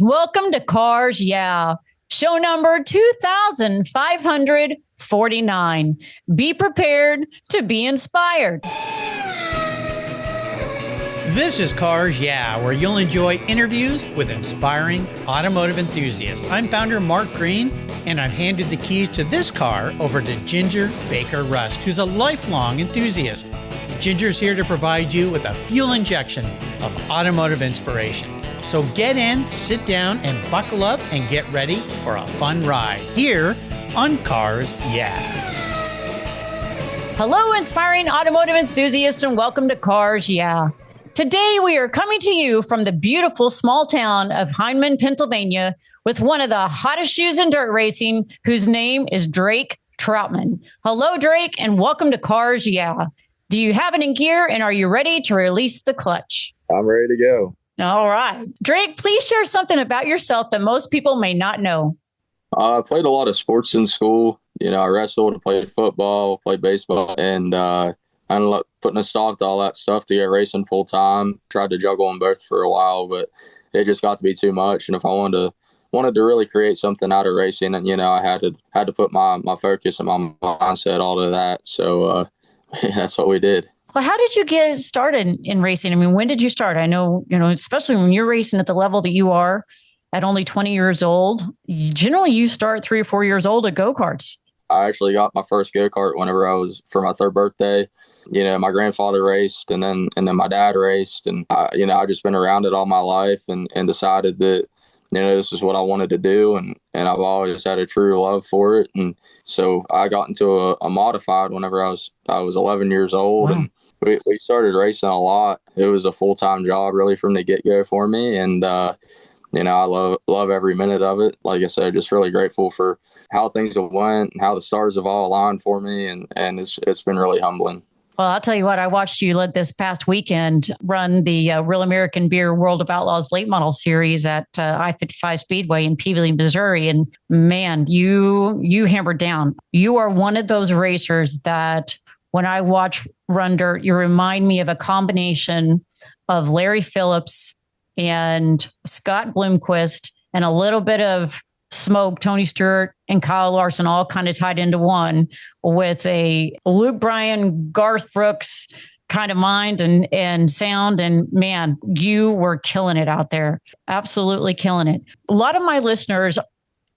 Welcome to Cars Yeah, show number 2549. Be prepared to be inspired. This is Cars Yeah, where you'll enjoy interviews with inspiring automotive enthusiasts. I'm founder Mark Green, and I've handed the keys to this car over to Ginger Baker Rust, who's a lifelong enthusiast. Ginger's here to provide you with a fuel injection of automotive inspiration. So get in, sit down, and buckle up and get ready for a fun ride here on Cars Yeah. Hello, inspiring automotive enthusiasts, and welcome to Cars Yeah. Today, we are coming to you from the beautiful small town of Hindman, Pennsylvania, with one of the hottest shoes in dirt racing, whose name is Drake Troutman. Hello, Drake, and welcome to Cars Yeah. Do you have it in gear, and are you ready to release the clutch? I'm ready to go. All right. Drake, please share something about yourself that most people may not know. I played a lot of sports in school. I wrestled, played football, played baseball, and I ended up putting a stop to all that stuff to get racing full time. Tried to juggle them both for a while, but it just got to be too much. And if I wanted to really create something out of racing, and I had to put my focus and my mindset all to that. So that's what we did. Well, how did you get started in racing? I mean, when did you start? I know, especially when you're racing at the level that you are at only 20 years old, generally you start 3 or 4 years old at go-karts. I actually got my first go-kart whenever I was for my third birthday. My grandfather raced and then my dad raced, and I've just been around it all my life and decided that, this is what I wanted to do. And I've always had a true love for it. And so I got into a modified whenever I was 11 years old. Wow. And we started racing a lot. It was a full-time job really from the get-go for me. And, I love every minute of it. Like I said, just really grateful for how things have went and how the stars have all aligned for me. And it's been really humbling. Well, I'll tell you what, I watched you this past weekend run the Real American Beer World of Outlaws late model series at I-55 Speedway in Peabody, Missouri. And man, you hammered down. You are one of those racers that when I watch run dirt, you remind me of a combination of Larry Phillips and Scott Bloomquist and a little bit of Smoke, Tony Stewart, and Kyle Larson all kind of tied into one with a Luke Bryan, Garth Brooks kind of mind and sound. And man, you were killing it out there. Absolutely killing it. A lot of my listeners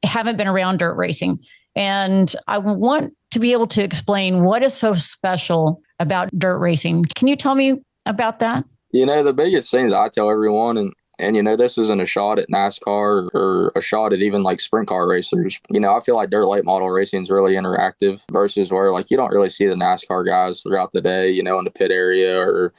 haven't been around dirt racing, and I want to be able to explain what is so special about dirt racing. Can you tell me about that? The biggest thing that I tell everyone, and this isn't a shot at NASCAR or a shot at even like sprint car racers. I feel like dirt late model racing is really interactive versus where you don't really see the NASCAR guys throughout the day, in the pit area or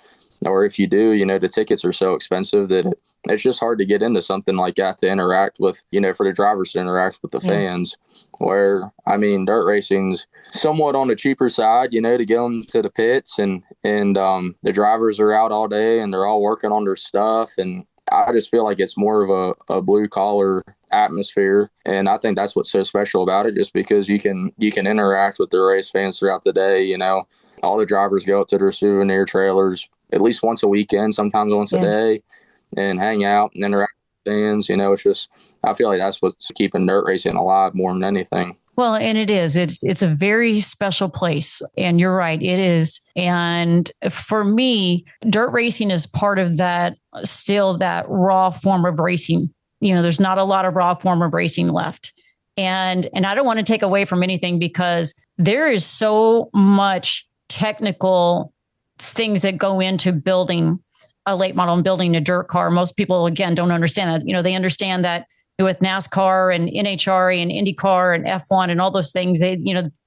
if you do, the tickets are so expensive that it's just hard to get into something like that to interact with, for the drivers to interact with the fans. Where, dirt racing's somewhat on the cheaper side, to get them to the pits and the drivers are out all day and they're all working on their stuff. And I just feel like it's more of a blue collar atmosphere. And I think that's what's so special about it, just because you can interact with the race fans throughout the day. All the drivers go up to their souvenir trailers at least once a weekend, sometimes once a day, and hang out and interact with fans. It's just, I feel like that's what's keeping dirt racing alive more than anything. Well, and it is. It's a very special place. And you're right, it is. And for me, dirt racing is part of that, still that raw form of racing. There's not a lot of raw form of racing left. And I don't want to take away from anything, because there is so much technical things that go into building a late model and building a dirt car. Most people, again, don't understand that. They understand that with NASCAR and NHRA and IndyCar and F1 and all those things, they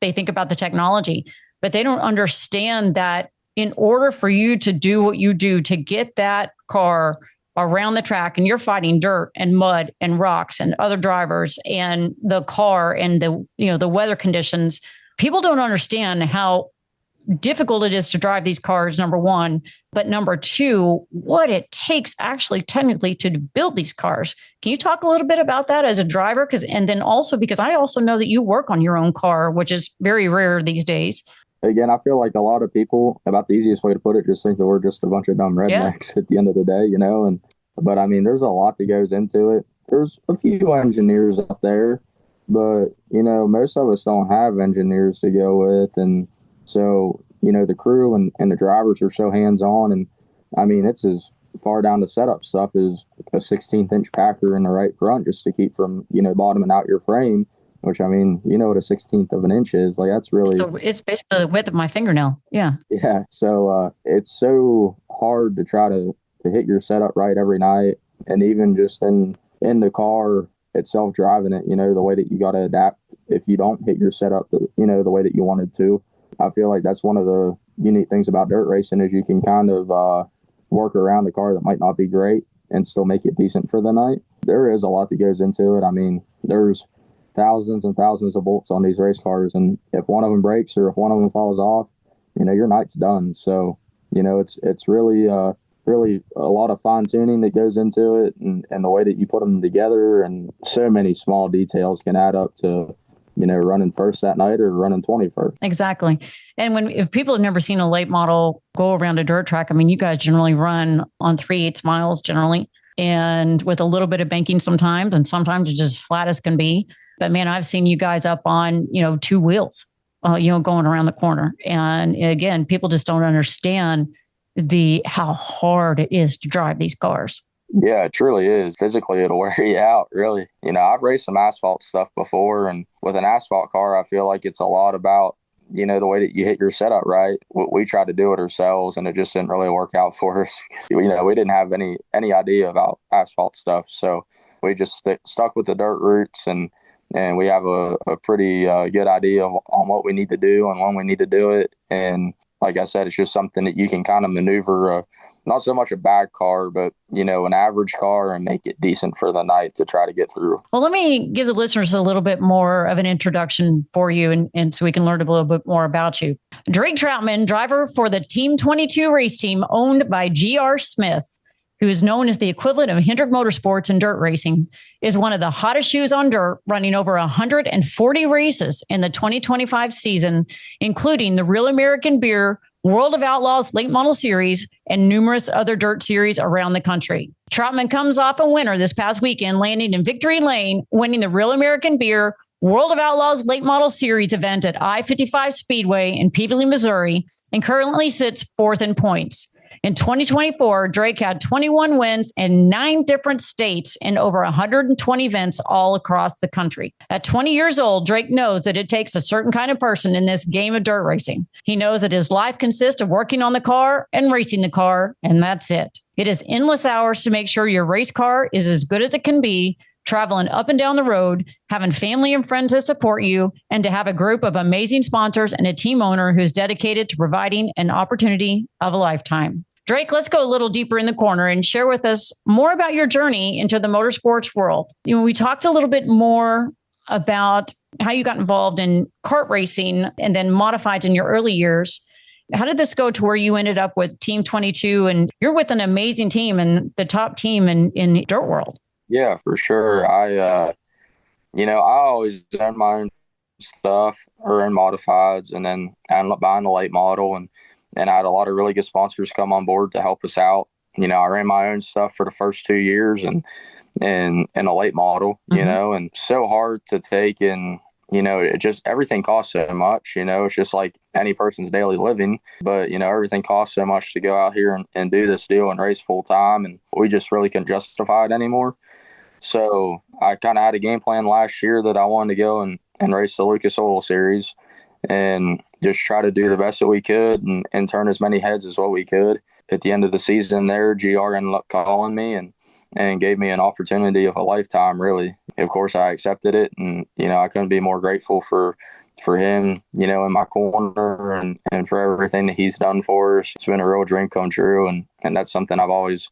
think about the technology, but they don't understand that in order for you to do what you do to get that car around the track, and you're fighting dirt and mud and rocks and other drivers and the car and the weather conditions, people don't understand how difficult it is to drive these cars, number one, but number two, what it takes actually technically to build these cars. Can you talk a little bit about that as a driver? And then also, because I also know that you work on your own car, which is very rare these days. Again, I feel like a lot of people, about the easiest way to put it, just think that we're just a bunch of dumb rednecks at the end of the day, but there's a lot that goes into it. there's a few engineers up there, but most of us don't have engineers to go with, and so the crew and the drivers are so hands on, and I mean it's as far down to setup stuff as a 16th inch packer in the right front just to keep from bottoming out your frame. Which I mean, what a 16th of an inch is. Like that's really so it's basically the width of my fingernail. Yeah. Yeah. So it's so hard to try to hit your setup right every night. And even just in the car itself driving it, the way that you got to adapt if you don't hit your setup, the way that you wanted to. I feel like that's one of the unique things about dirt racing is you can kind of work around the car that might not be great and still make it decent for the night. There is a lot that goes into it. I mean, there's thousands and thousands of bolts on these race cars, and if one of them breaks or if one of them falls off, your night's done. So it's really really a lot of fine tuning that goes into it, and the way that you put them together, and so many small details can add up to running first that night or running 21st. Exactly. And if people have never seen a late model go around a dirt track, I mean, you guys generally run on 3/8 miles generally, and with a little bit of banking sometimes, and sometimes it's just flat as can be. But man, I've seen you guys up on, two wheels, going around the corner. And again, people just don't understand how hard it is to drive these cars. Yeah, it truly is. Physically, it'll wear you out, really. I've raced some asphalt stuff before, and with an asphalt car, I feel like it's a lot about, the way that you hit your setup right. We tried to do it ourselves, and it just didn't really work out for us. We didn't have any idea about asphalt stuff, so we just stuck with the dirt routes, and we have a pretty good idea on what we need to do and when we need to do it. And like I said, it's just something that you can kind of maneuver, not so much a bad car, but, an average car and make it decent for the night to try to get through. Well, let me give the listeners a little bit more of an introduction for you, and so we can learn a little bit more about you. Drake Troutman, driver for the Team 22 race team owned by G.R. Smith, who is known as the equivalent of Hendrick Motorsports in dirt racing, is one of the hottest shoes on dirt, running over 140 races in the 2025 season, including the Real American Beer, World of Outlaws Late Model Series, and numerous other dirt series around the country. Troutman comes off a winner this past weekend, landing in Victory Lane, winning the Real American Beer, World of Outlaws Late Model Series event at I-55 Speedway in Peabody, Missouri, and currently sits fourth in points. In 2024, Drake had 21 wins in 9 different states and over 120 events all across the country. At 20 years old, Drake knows that it takes a certain kind of person in this game of dirt racing. He knows that his life consists of working on the car and racing the car, and that's it. It is endless hours to make sure your race car is as good as it can be, traveling up and down the road, having family and friends that support you, and to have a group of amazing sponsors and a team owner who's dedicated to providing an opportunity of a lifetime. Drake, let's go a little deeper in the corner and share with us more about your journey into the motorsports world. We talked a little bit more about how you got involved in kart racing and then modifieds in your early years. How did this go to where you ended up with Team 22, and you're with an amazing team and the top team in dirt world? Yeah, for sure. I always done my own stuff or in modifieds, and then I ended up buying the late model, and I had a lot of really good sponsors come on board to help us out. I ran my own stuff for the first 2 years and a late model, and so hard to take. And, it just, everything costs so much, it's just like any person's daily living, but, everything costs so much to go out here and do this deal and race full time. And we just really couldn't justify it anymore. So I kind of had a game plan last year that I wanted to go and race the Lucas Oil Series and just try to do the best that we could and turn as many heads as what we could. At the end of the season there, GR ended up calling me and gave me an opportunity of a lifetime, really. Of course, I accepted it, and, I couldn't be more grateful for him, in my corner and for everything that he's done for us. It's been a real dream come true, and that's something I've always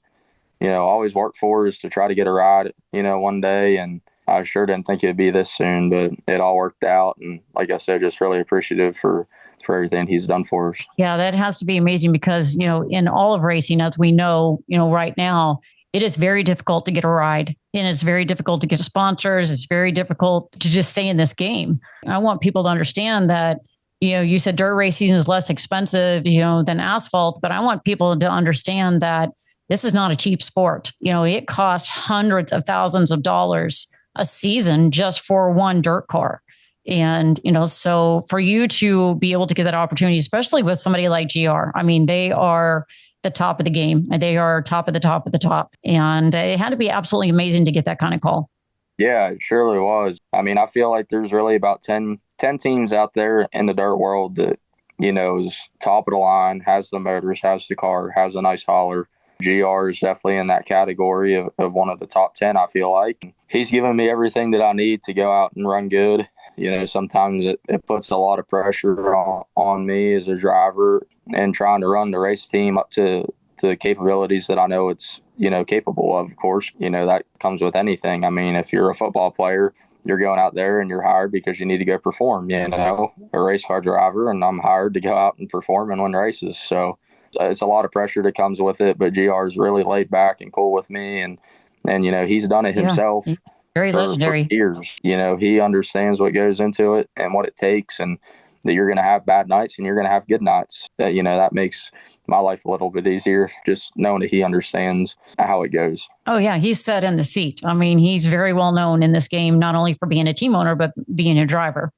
worked for, is to try to get a ride, one day. And I sure didn't think it'd be this soon, but it all worked out. And like I said, just really appreciative for everything he's done for us. Yeah, that has to be amazing because, in all of racing, as we know, right now, it is very difficult to get a ride, and it's very difficult to get sponsors. It's very difficult to just stay in this game. I want people to understand that, you said dirt racing is less expensive, than asphalt, but I want people to understand that this is not a cheap sport. It costs hundreds of thousands of dollars a season just for one dirt car. And, so for you to be able to get that opportunity, especially with somebody like GR, I mean, they are the top of the game and they are top of the top of the top. And it had to be absolutely amazing to get that kind of call. Yeah, it surely was. I mean, I feel like there's really about 10 teams out there in the dirt world that, is top of the line, has the motors, has the car, has a nice hauler. GR is definitely in that category of one of the top 10, I feel like. He's given me everything that I need to go out and run good. Sometimes it puts a lot of pressure on me as a driver and trying to run the race team up to the capabilities that I know it's, capable of course. That comes with anything. I mean, if you're a football player, you're going out there and you're hired because you need to go perform, a race car driver, and I'm hired to go out and perform and win races. So it's a lot of pressure that comes with it, but GR is really laid back and cool with me. And he's done it himself. Yeah. Very legendary. For years. He understands what goes into it and what it takes, and that you're going to have bad nights and you're going to have good nights. That makes my life a little bit easier, just knowing that he understands how it goes. Oh, yeah. He's set in the seat. I mean, he's very well known in this game, not only for being a team owner, but being a driver.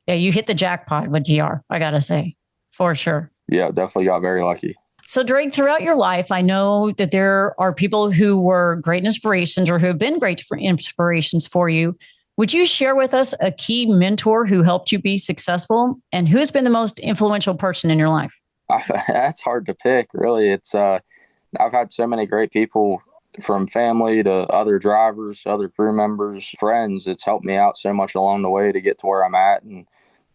Yeah, you hit the jackpot with GR, I got to say, for sure. Yeah, definitely got very lucky. So, Drake, throughout your life, I know that there are people who were great inspirations or who have been great inspirations for you. Would you share with us a key mentor who helped you be successful, and who's been the most influential person in your life? That's hard to pick, really. It's I've had so many great people, from family to other drivers, other crew members, friends. It's helped me out so much along the way to get to where I'm at.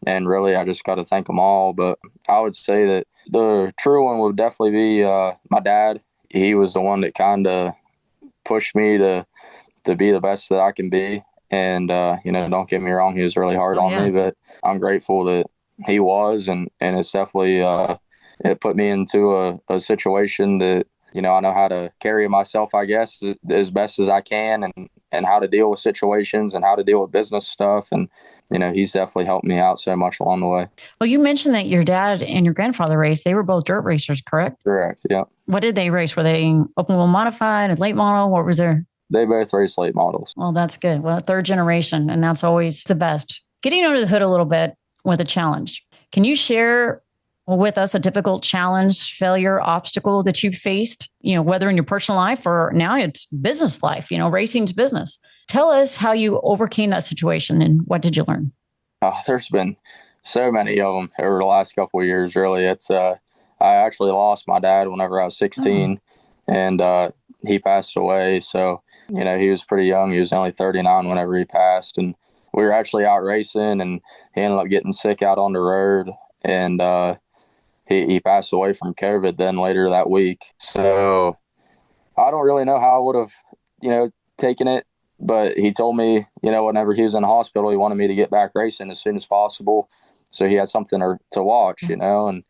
And really, I just got to thank them all. But I would say that the true one would definitely be my dad. He was the one that kind of pushed me to be the best that I can be. And, don't get me wrong, he was really hard on me, but I'm grateful that he was. And it's definitely it put me into a situation that, I know how to carry myself, I guess, as best as I can, and how to deal with situations and how to deal with business stuff. And, he's definitely helped me out so much along the way. Well, you mentioned that your dad and your grandfather raced. They were both dirt racers, correct? Correct, yeah. What did they race? Were they open wheel modified, a late model? What was their? They both race late models. Well, that's good. Well, third generation, and that's always the best. Getting under the hood a little bit with a challenge. Can you share with us a difficult challenge, failure, obstacle that you've faced, whether in your personal life or now it's business life, racing's business? Tell us how you overcame that situation and what did you learn? Oh, there's been so many of them over the last couple of years, really. It's I actually lost my dad whenever I was 16, and he passed away. So, he was pretty young. He was only 39 whenever he passed. And we were actually out racing, and he ended up getting sick out on the road. And he passed away from COVID then later that week. So I don't really know how I would have, taken it. But he told me, whenever he was in the hospital, he wanted me to get back racing as soon as possible. So he had something to watch, and,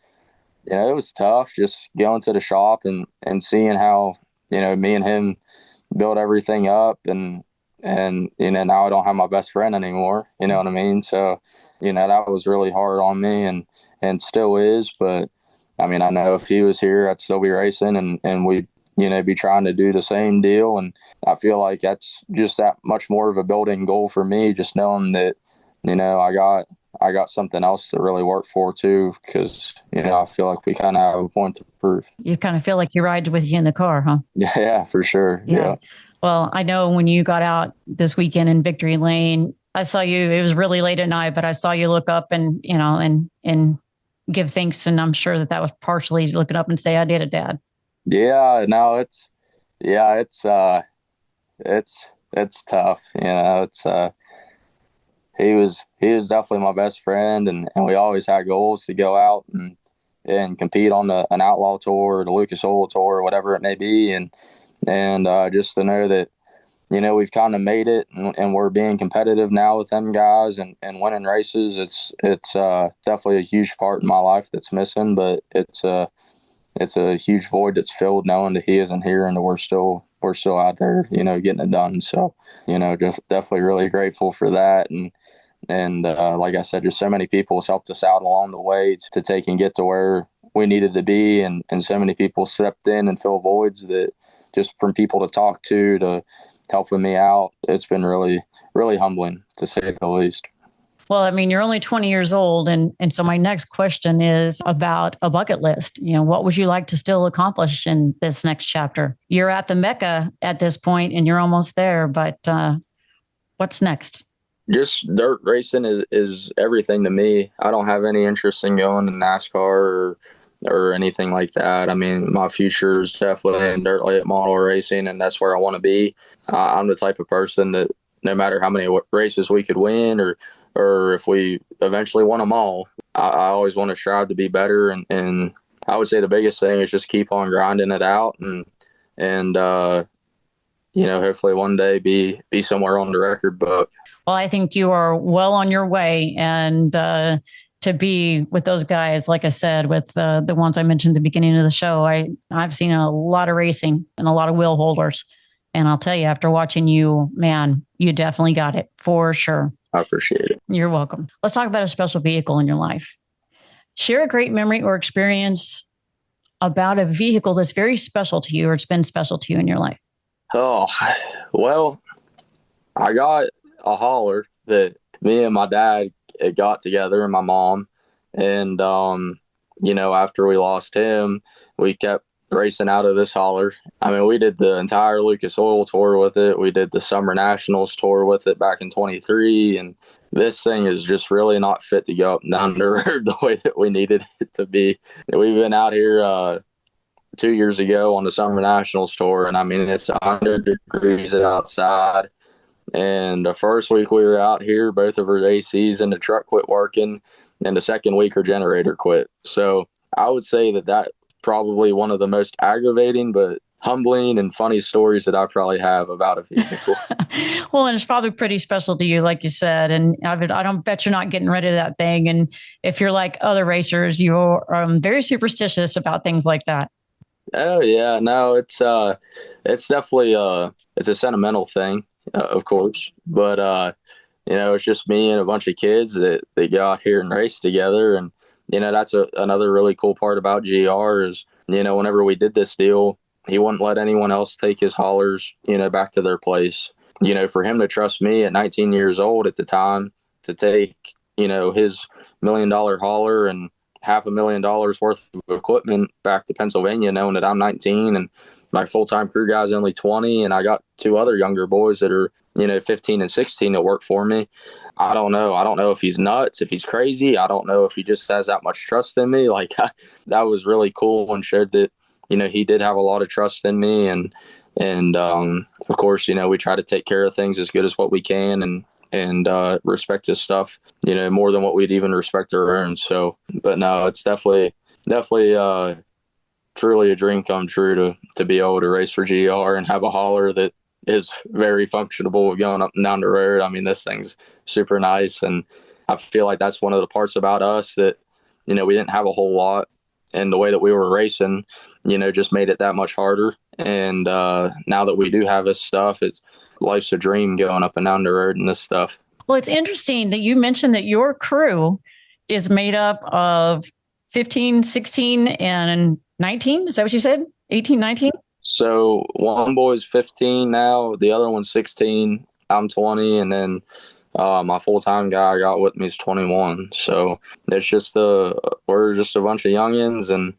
it was tough just going to the shop and seeing how, me and him build everything up. And now I don't have my best friend anymore. You know what I mean? So, that was really hard on me and still is. But, I mean, I know if he was here, I'd still be racing and we'd, be trying to do the same deal. And I feel like that's just that much more of a building goal for me, just knowing that, I got something else to really work for too, because, I feel like we kind of have a point to prove. You kind of feel like he rides with you in the car, huh? Yeah, for sure. Yeah. Well, I know when you got out this weekend in Victory Lane, I saw you, it was really late at night, but I saw you look up and, and give thanks. And I'm sure that was partially looking up and say, I did it, Dad. Yeah, no, it's tough. He was definitely my best friend, and we always had goals to go out and compete on an outlaw tour, the Lucas Oil tour, or whatever it may be. And just to know that, we've kind of made it and we're being competitive now with them guys and winning races. It's definitely a huge part in my life that's missing, but it's a huge void that's filled knowing that he isn't here and that we're still out there, getting it done. So, just definitely really grateful for that. And like I said, just so many people has helped us out along the way to take and get to where we needed to be. And so many people stepped in and filled voids that just from people to talk to helping me out. It's been really, really humbling to say the least. Well, I mean, you're only 20 years old. And so my next question is about a bucket list. What would you like to still accomplish in this next chapter? You're at the Mecca at this point and you're almost there, but what's next? Just dirt racing is everything to me. I don't have any interest in going to NASCAR or anything like that. I mean, my future is definitely in dirt late model racing, and that's where I want to be. I'm the type of person that no matter how many races we could win or if we eventually won them all, I always want to strive to be better. And I would say the biggest thing is just keep on grinding it out and hopefully one day be somewhere on the record book. Well, I think you are well on your way. And to be with those guys, like I said, with the ones I mentioned at the beginning of the show, I've seen a lot of racing and a lot of wheel holders. And I'll tell you, after watching you, man, you definitely got it for sure. I appreciate it. You're welcome. Let's talk about a special vehicle in your life. Share a great memory or experience about a vehicle that's very special to you or it's been special to you in your life. Oh, well, I got a hauler that me and my dad got together and my mom. And, after we lost him, we kept racing out of this hauler. I mean, we did the entire Lucas Oil tour with it. We did the Summer Nationals tour with it back in 23. And this thing is just really not fit to go up and down the road the way that we needed it to be. We've been out here 2 years ago on the Summer Nationals tour. And I mean, it's 100 degrees outside. And the first week we were out here, both of our ACs and the truck quit working. And the second week our generator quit. So I would say that probably one of the most aggravating but humbling and funny stories that I probably have about a vehicle. Well, and it's probably pretty special to you, like you said. And I don't bet you're not getting rid of that thing. And if you're like other racers, you're very superstitious about things like that. Oh yeah, no, it's definitely it's a sentimental thing, of course, but it's just me and a bunch of kids that go out here and race together. And that's another really cool part about GR is whenever we did this deal, he wouldn't let anyone else take his haulers back to their place. For him to trust me at 19 years old at the time to take his $1 million hauler and $500,000 worth of equipment back to Pennsylvania, knowing that I'm 19 and my full-time crew guy's only 20, and I got two other younger boys that are 15 and 16 that work for me. I don't know if he's nuts, if he's crazy. I don't know if he just has that much trust in me. That was really cool and showed that he did have a lot of trust in me. And of course, we try to take care of things as good as what we can and respect his stuff, more than what we'd even respect our own. So, but no, it's definitely truly a dream come true to be able to race for GR and have a hauler that is very functionable going up and down the road. I mean, this thing's super nice. And I feel like that's one of the parts about us that, we didn't have a whole lot. And the way that we were racing, just made it that much harder. And now that we do have this stuff, life's a dream going up and down the road and this stuff. Well, it's interesting that you mentioned that your crew is made up of 15, 16, and 19. Is that what you said? 18, 19? So one boy's 15 now, the other one's 16. I'm 20, and then my full-time guy I got with me is 21. So it's just we're just a bunch of youngins, and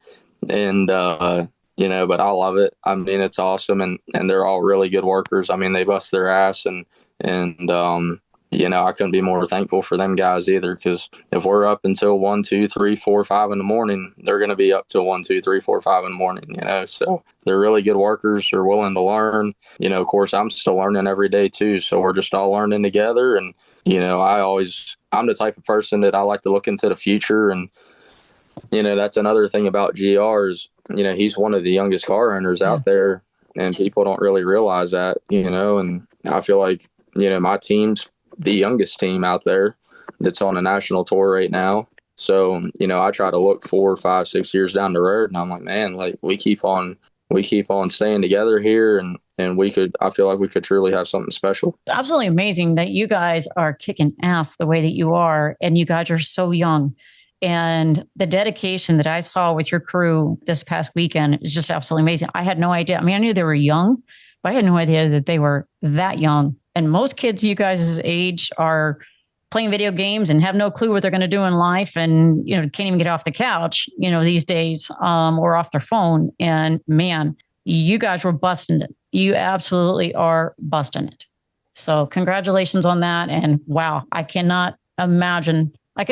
but I love it. I mean, it's awesome, and they're all really good workers. I mean, they bust their ass, and I couldn't be more thankful for them guys either, because if we're up until 1, 2, 3, 4, 5 in the morning, they're going to be up till 1, 2, 3, 4, 5 in the morning, so they're really good workers. They're willing to learn. Of course, I'm still learning every day too. So we're just all learning together. And, I'm the type of person that I like to look into the future. And, that's another thing about GRs. He's one of the youngest car owners out there, and people don't really realize that, and I feel like, my team's the youngest team out there that's on a national tour right now. So, I try to look 4, 5, 6 years down the road, and I'm like, man, we keep on staying together here, and I feel like we could truly have something special. It's absolutely amazing that you guys are kicking ass the way that you are, and you guys are so young. And the dedication that I saw with your crew this past weekend is just absolutely amazing. I had no idea. I mean, I knew they were young, but I had no idea that they were that young. And most kids you guys' age are playing video games and have no clue what they're going to do in life, and can't even get off the couch these days, or off their phone. And man, you guys were busting it. You absolutely are busting it. So congratulations on that. And wow, I can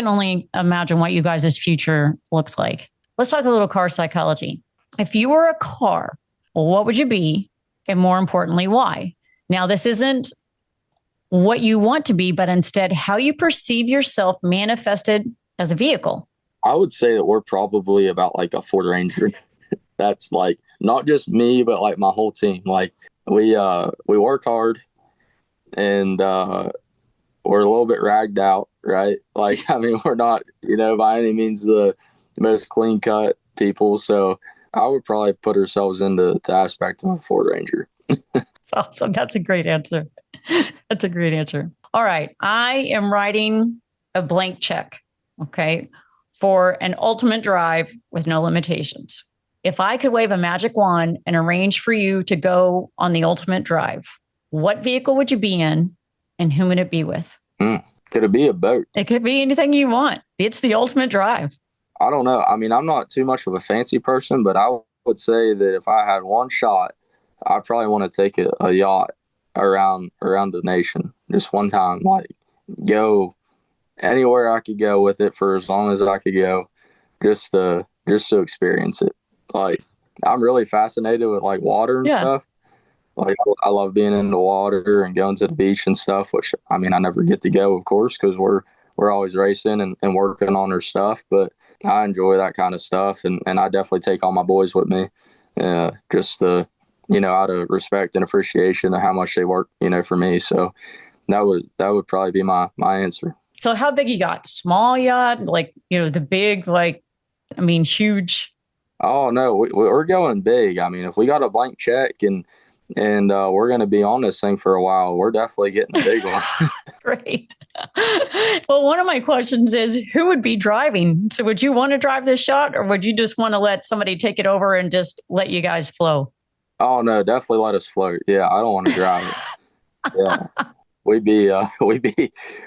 only imagine what you guys' future looks like. Let's talk a little car psychology. If you were a car, what would you be? And more importantly, why? Now, this isn't what you want to be, but instead how you perceive yourself manifested as a vehicle. I would say that we're probably about like a Ford Ranger. That's like not just me, but like my whole team. Like we work hard, and we're a little bit ragged out, right? Like, I mean, we're not, by any means the most clean cut people. So I would probably put ourselves into the aspect of a Ford Ranger. That's awesome. That's a great answer. That's a great answer. All right. I am writing a blank check, okay, for an ultimate drive with no limitations. If I could wave a magic wand and arrange for you to go on the ultimate drive, what vehicle would you be in and who would it be with? Could it be a boat? It could be anything you want. It's the ultimate drive. I don't know. I mean, I'm not too much of a fancy person, but I would say that if I had one shot, I probably want to take a yacht around the nation just one time, like go anywhere I could go with it for as long as I could go, just to experience it. Like, I'm really fascinated with like water and stuff. Like, I love being in the water and going to the beach and stuff, which, I mean, I never get to go, of course, because we're always racing and working on our stuff, but I enjoy that kind of stuff. And I definitely take all my boys with me, just to, out of respect and appreciation of how much they work, for me. So that would probably be my answer. So how big you got? Small yacht? Like, the big, like, I mean, huge. Oh no, we're going big. I mean, if we got a blank check and we're going to be on this thing for a while, we're definitely getting a big one. Great. Well, one of my questions is, who would be driving? So would you want to drive this shot, or would you just want to let somebody take it over and just let you guys flow? Oh no, definitely let us float. Yeah, I don't want to drive it. Yeah,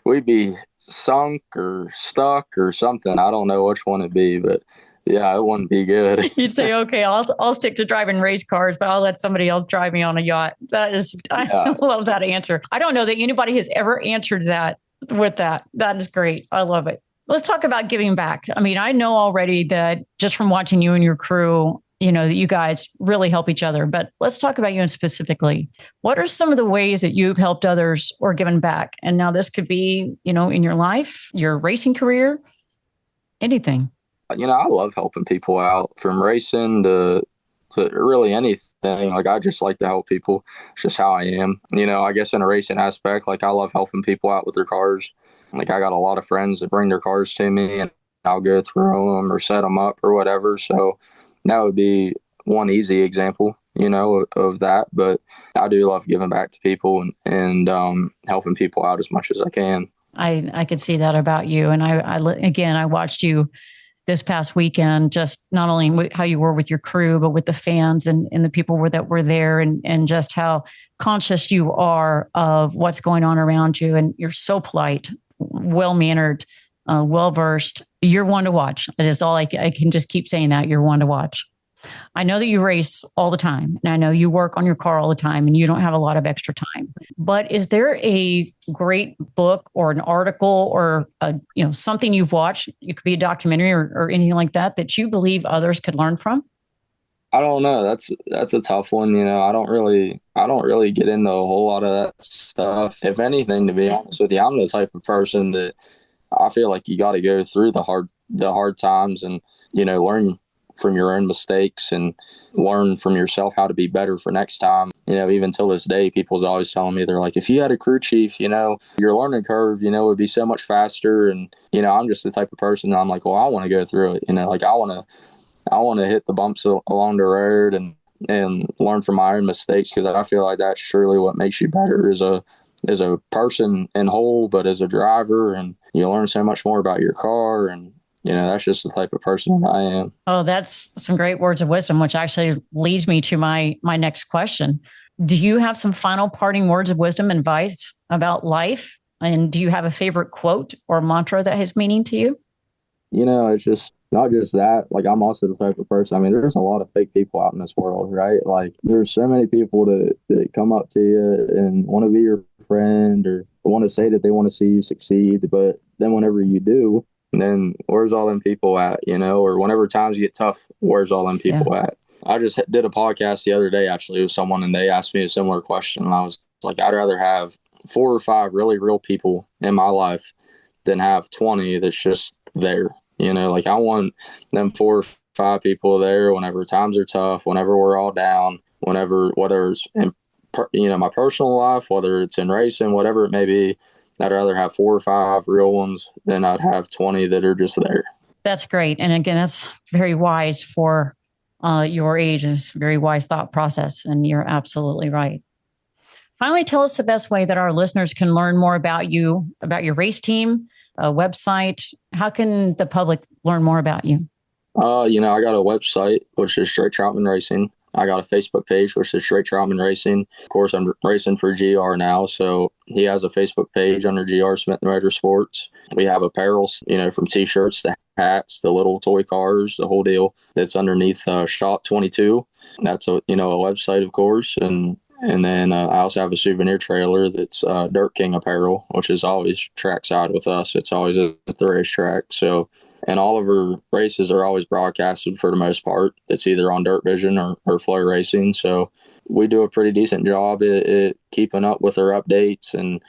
we'd be sunk or stuck or something. I don't know which one it'd be, but yeah, it wouldn't be good. You'd say, okay, I'll stick to driving race cars, but I'll let somebody else drive me on a yacht. I love that answer. I don't know that anybody has ever answered that with that. That is great. I love it. Let's talk about giving back. I mean, I know already that just from watching you and your crew, that you guys really help each other, but let's talk about you specifically. What are some of the ways that you've helped others or given back? And now this could be, in your life, your racing career, anything. I love helping people out, from racing to really anything. Like, I just like to help people. It's just how I am. I guess in a racing aspect, like, I love helping people out with their cars. Like, I got a lot of friends that bring their cars to me, and I'll go through them or set them up or whatever. So that would be one easy example, of that. But I do love giving back to people and helping people out as much as I can. I could see that about you. And I watched you this past weekend, just not only how you were with your crew, but with the fans and the people that were there, and just how conscious you are of what's going on around you. And you're so polite, well-mannered, well-versed. You're one to watch. That is all I can just keep saying that. You're one to watch. I know that you race all the time, and I know you work on your car all the time, and you don't have a lot of extra time. But is there a great book or an article or something you've watched? It could be a documentary or anything like that you believe others could learn from? I don't know. That's a tough one. I don't really get into a whole lot of that stuff. If anything, to be honest with you, I'm the type of person that I feel like you got to go through the hard times and learn from your own mistakes and learn from yourself how to be better for next time. Even till this day, people's always telling me, they're like, if you had a crew chief, your learning curve, would be so much faster. And, I'm just the type of person that I'm like, well, I want to go through it. Like, I want to hit the bumps along the road and learn from my own mistakes, because I feel like that's surely what makes you better as a person in whole, but as a driver. And you learn so much more about your car and that's just the type of person I am. Oh, that's some great words of wisdom, which actually leads me to my next question. Do you have some final parting words of wisdom and advice about life? And do you have a favorite quote or mantra that has meaning to you? It's just not just that. Like, I'm also the type of person. I mean, there's a lot of fake people out in this world, right? Like, there's so many people that come up to you and want to be your friend or want to say that they want to see you succeed. But then whenever you do, then where's all them people at, or whenever times get tough, where's all them people at? I just did a podcast the other day, actually, with someone, and they asked me a similar question. And I was like, I'd rather have 4 or 5 really real people in my life than have 20 that's just there. Like, I want them 4 or 5 people there whenever times are tough, whenever we're all down, whether it's in, my personal life, whether it's in racing, whatever it may be. I'd rather have 4 or 5 real ones than I'd have 20 that are just there. That's great. And again, that's very wise for your age. It's a very wise thought process. And you're absolutely right. Finally, tell us the best way that our listeners can learn more about you, about your race team, website. How can the public learn more about you? I got a website, which is Straight Troutman Racing. I got a Facebook page, which is Straight Troutman Racing. Of course, I'm racing for GR now, so he has a Facebook page under GR Smith Motorsports. We have apparel, from T-shirts to hats, the little toy cars, the whole deal. That's underneath Shop 22. That's a website, of course, and then I also have a souvenir trailer that's Dirt King apparel, which is always trackside with us. It's always at the racetrack. So, and all of our races are always broadcasted for the most part. It's either on Dirt Vision or Flow Racing. So we do a pretty decent job at keeping up with our updates and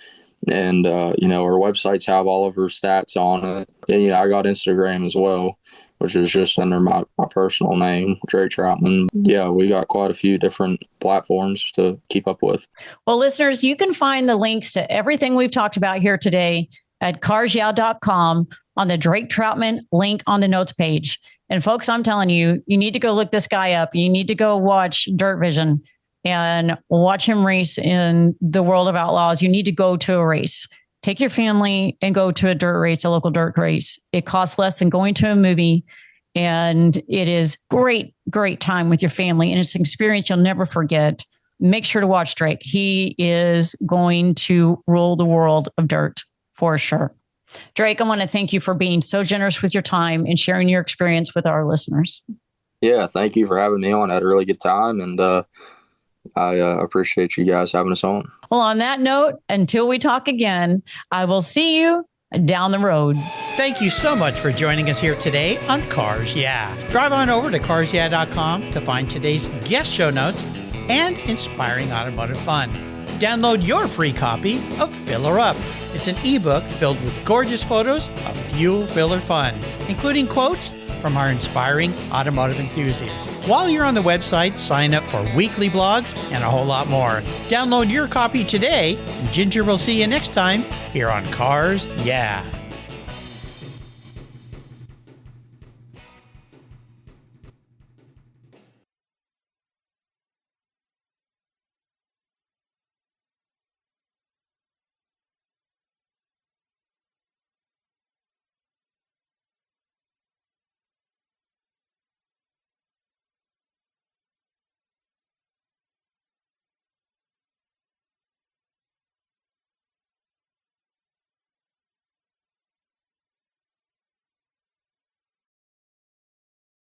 our websites have all of our stats on it. And, I got Instagram as well, which is just under my personal name, Dre Troutman. Yeah, we got quite a few different platforms to keep up with. Well, listeners, you can find the links to everything we've talked about here today at carsyeah.com on the Drake Troutman link on the notes page. And folks, I'm telling you, you need to go look this guy up. You need to go watch Dirt Vision and watch him race in the World of Outlaws. You need to go to a race. Take your family and go to a dirt race, a local dirt race. It costs less than going to a movie. And it is great, great time with your family. And it's an experience you'll never forget. Make sure to watch Drake. He is going to rule the world of dirt for sure. Drake, I want to thank you for being so generous with your time and sharing your experience with our listeners. Yeah, thank you for having me on. I had a really good time. And I appreciate you guys having us on. Well, on that note, until we talk again, I will see you down the road. Thank you so much for joining us here today on Cars Yeah. Drive on over to carsyeah.com to find today's guest show notes and inspiring automotive fun. Download your free copy of Filler Up. It's an ebook filled with gorgeous photos of fuel filler fun, including quotes from our inspiring automotive enthusiasts. While you're on the website, sign up for weekly blogs and a whole lot more. Download your copy today, and Ginger will see you next time here on Cars Yeah.